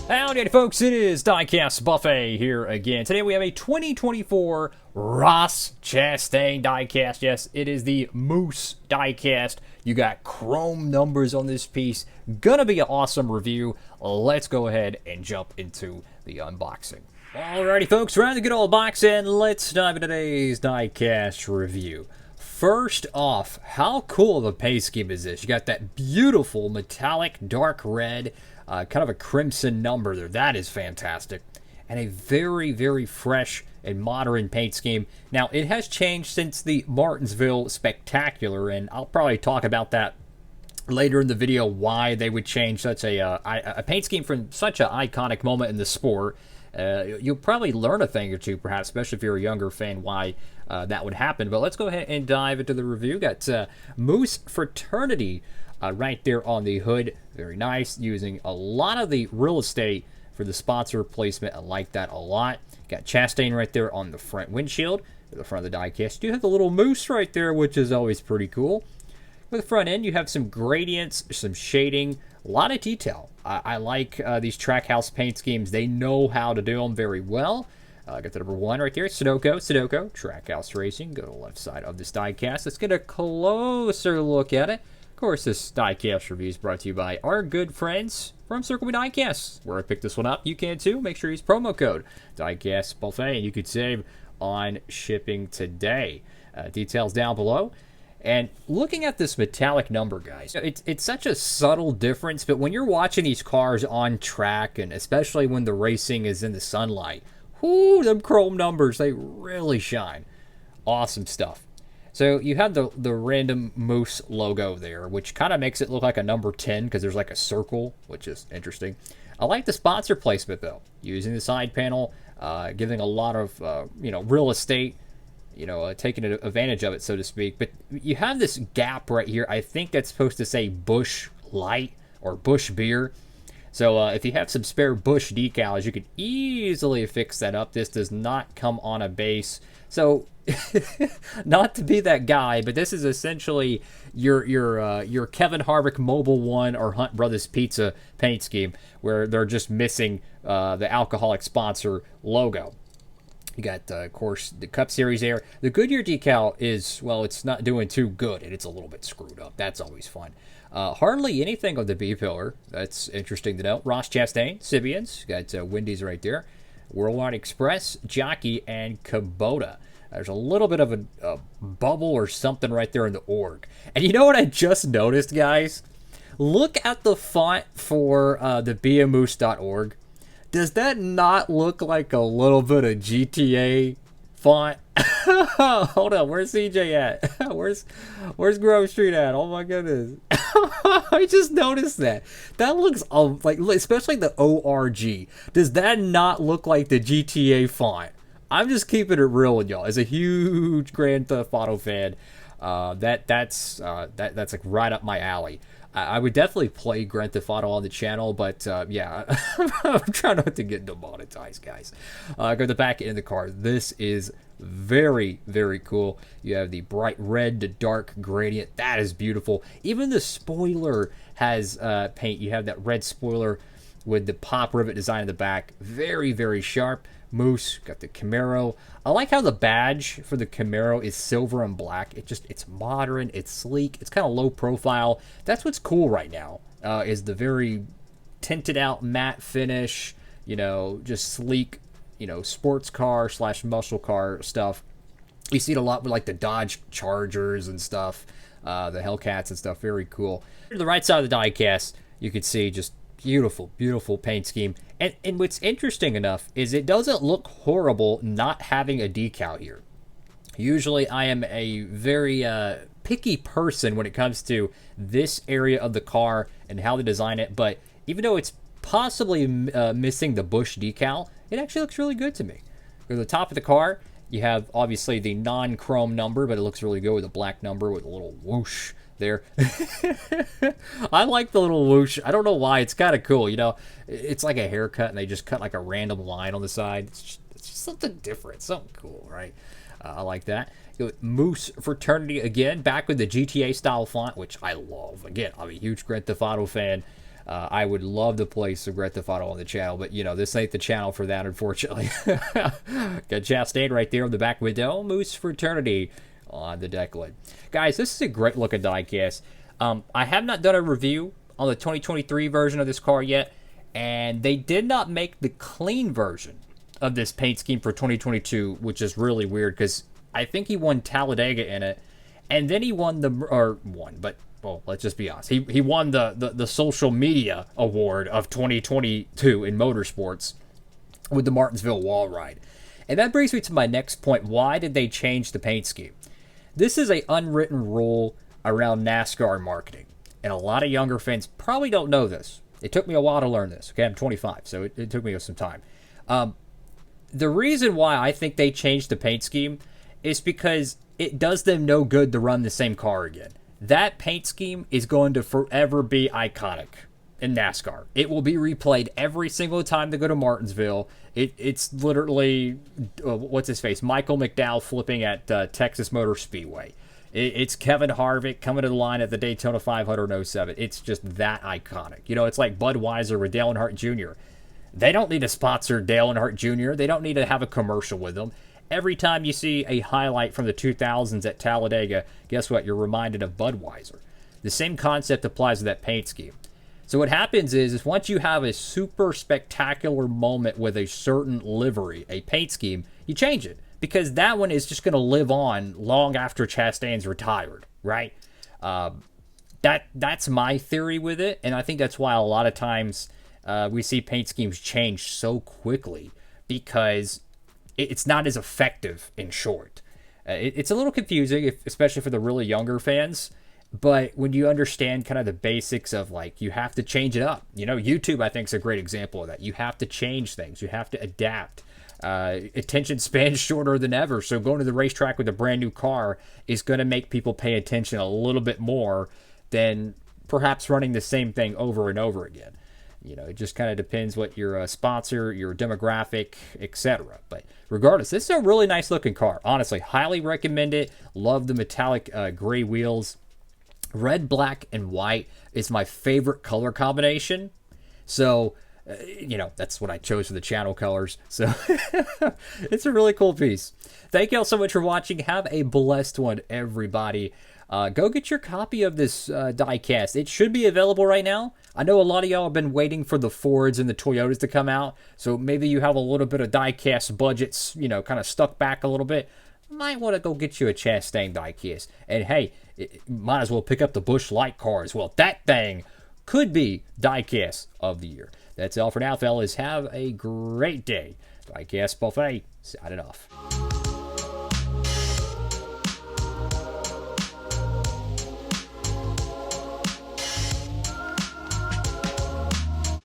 Howdy folks, it is Diecastbuffet here again. Today we have a 2024 Ross Chastain diecast. Yes, it is the Moose diecast. You got chrome numbers on this piece. Gonna be an awesome review. Let's go ahead and jump into the unboxing. Alrighty folks, round the good old box and let's dive into today's diecast review. First off, how cool of a paint scheme is this? You got that beautiful metallic dark red, kind of a crimson number there. That is fantastic. And a very, very fresh and modern paint scheme. Now, it has changed since the Martinsville Spectacular, and I'll probably talk about that later in the video, why they would change such a paint scheme from such an iconic moment in the sport. You'll probably learn a thing or two, perhaps, especially if you're a younger fan, why that would happen. But let's go ahead and dive into the review. Got Moose Fraternity right there on the hood. Very nice, using a lot of the real estate for the sponsor placement. I like that a lot. Got Chastain right there on the front windshield, at the front of the diecast. You have the little moose right there, which is always pretty cool. For the front end, you have some gradients, some shading, a lot of detail. I like these Trackhouse paint schemes. They know how to do them very well. Got the number 1 right there, Sudoku, Trackhouse Racing. Go to the left side of this diecast. Let's get a closer look at it. Of course, this diecast review is brought to you by our good friends from Circle B Diecast, where I picked this one up. You can too. Make sure you use promo code Diecastbuffet, and you could save on shipping today. Details down below. And looking at this metallic number, guys, it's such a subtle difference, but when you're watching these cars on track, and especially when the racing is in the sunlight, whoo, them chrome numbers, they really shine. Awesome stuff. So you have the random Moose logo there, which kind of makes it look like a number 10 because there's like a circle, which is interesting. I like the sponsor placement, though, using the side panel, giving a lot of, real estate, taking advantage of it, so to speak. But you have this gap right here. I think that's supposed to say Busch Light or Busch Beer. So if you have some spare Busch decals, you could easily fix that up. This does not come on a base. So not to be that guy, but this is essentially your Kevin Harvick Mobile One or Hunt Brothers Pizza paint scheme, where they're just missing the alcoholic sponsor logo. You got, of course, the Cup Series there. The Goodyear decal is, well, it's not doing too good, and it's a little bit screwed up. That's always fun. Hardly anything on the B pillar. That's interesting to note. Ross Chastain, Sibians. Got Wendy's right there. Worldwide Express, Jockey, and Kubota. There's a little bit of a bubble or something right there in the org. And you know what I just noticed, guys? Look at the font for the beamoose.org. Does that not look like a little bit of GTA font? Hold on, where's CJ at? Where's Grove Street at? Oh my goodness. I just noticed that. That looks like, especially the ORG. Does that not look like the GTA font? I'm just keeping it real with y'all. As a huge Grand Theft Auto fan, that's like right up my alley. I would definitely play Grand Theft Auto on the channel, but yeah, I'm trying not to get demonetized, guys. Go to the back end of the car. This is very, very cool. You have the bright red to dark gradient. That is beautiful. Even the spoiler has paint. You have that red spoiler with the pop rivet design in the back. Very, very sharp. Moose, got the Camaro. I like how the badge for the Camaro is silver and black. It's modern, it's sleek, it's kind of low profile. That's what's cool right now, is the very tinted out matte finish, just sleek, sports car / muscle car stuff. You see it a lot with like the Dodge Chargers and stuff, the Hellcats and stuff. Very cool. To the right side of the diecast, you can see just beautiful, beautiful paint scheme. And what's interesting enough is it doesn't look horrible not having a decal here. Usually I am a very picky person when it comes to this area of the car and how they design it, but even though it's possibly missing the Busch decal, it actually looks really good to me. Go to the top of the car, you have obviously the non-chrome number, but it looks really good with a black number with a little whoosh there. I like the little whoosh. I don't know why. It's kind of cool. It's like a haircut and they just cut like a random line on the side. It's just something different, something cool, right? I like that. Moose Fraternity again, back with the GTA style font, which I love. Again, I'm a huge Grand Theft Auto fan. I would love to play some Grand Theft Auto on the channel, but, this ain't the channel for that, unfortunately. Got Chastain right there on the back window. Moose Fraternity on the deck lid. Guys, this is a great looking diecast. I have not done a review on the 2023 version of this car yet, and they did not make the clean version of this paint scheme for 2022, which is really weird because I think he won Talladega in it, and then he won well, let's just be honest. He won the social media award of 2022 in motorsports with the Martinsville Wall Ride. And that brings me to my next point. Why did they change the paint scheme? This is an unwritten rule around NASCAR marketing, and a lot of younger fans probably don't know this. It took me a while to learn this. Okay, I'm 25, so it took me some time. The reason why I think they changed the paint scheme is because it does them no good to run the same car again. That paint scheme is going to forever be iconic in NASCAR. It will be replayed every single time they go to Martinsville. It's literally, what's his face? Michael McDowell flipping at Texas Motor Speedway. It's Kevin Harvick coming to the line at the Daytona 500 07. It's just that iconic. It's like Budweiser with Dale Earnhardt Jr. They don't need to sponsor Dale Earnhardt Jr. They don't need to have a commercial with them. Every time you see a highlight from the 2000s at Talladega, guess what? You're reminded of Budweiser. The same concept applies to that paint scheme. So what happens is once you have a super spectacular moment with a certain livery, a paint scheme, you change it. Because that one is just going to live on long after Chastain's retired, right? That's my theory with it, and I think that's why a lot of times we see paint schemes change so quickly, because it's not as effective in short. It's a little confusing, especially for the really younger fans, but when you understand kind of the basics of, like, you have to change it up. YouTube, I think, is a great example of that. You have to change things. You have to adapt. Attention span shorter than ever, so going to the racetrack with a brand new car is going to make people pay attention a little bit more than perhaps running the same thing over and over again. It just kind of depends what your sponsor, your demographic, etc. But regardless, this is a really nice looking car. Honestly, highly recommend it. Love the metallic gray wheels. Red, black, and white is my favorite color combination. So, that's what I chose for the channel colors. So, it's a really cool piece. Thank you all so much for watching. Have a blessed one, everybody. Go get your copy of this diecast. It should be available right now. I know a lot of y'all have been waiting for the Fords and the Toyotas to come out, so maybe you have a little bit of diecast budgets, kind of stuck back a little bit. Might want to go get you a Chastain diecast. And hey, might as well pick up the Busch Light car as well. That thing could be diecast of the year. That's all for now, fellas. Have a great day. Diecast Buffet, signing off.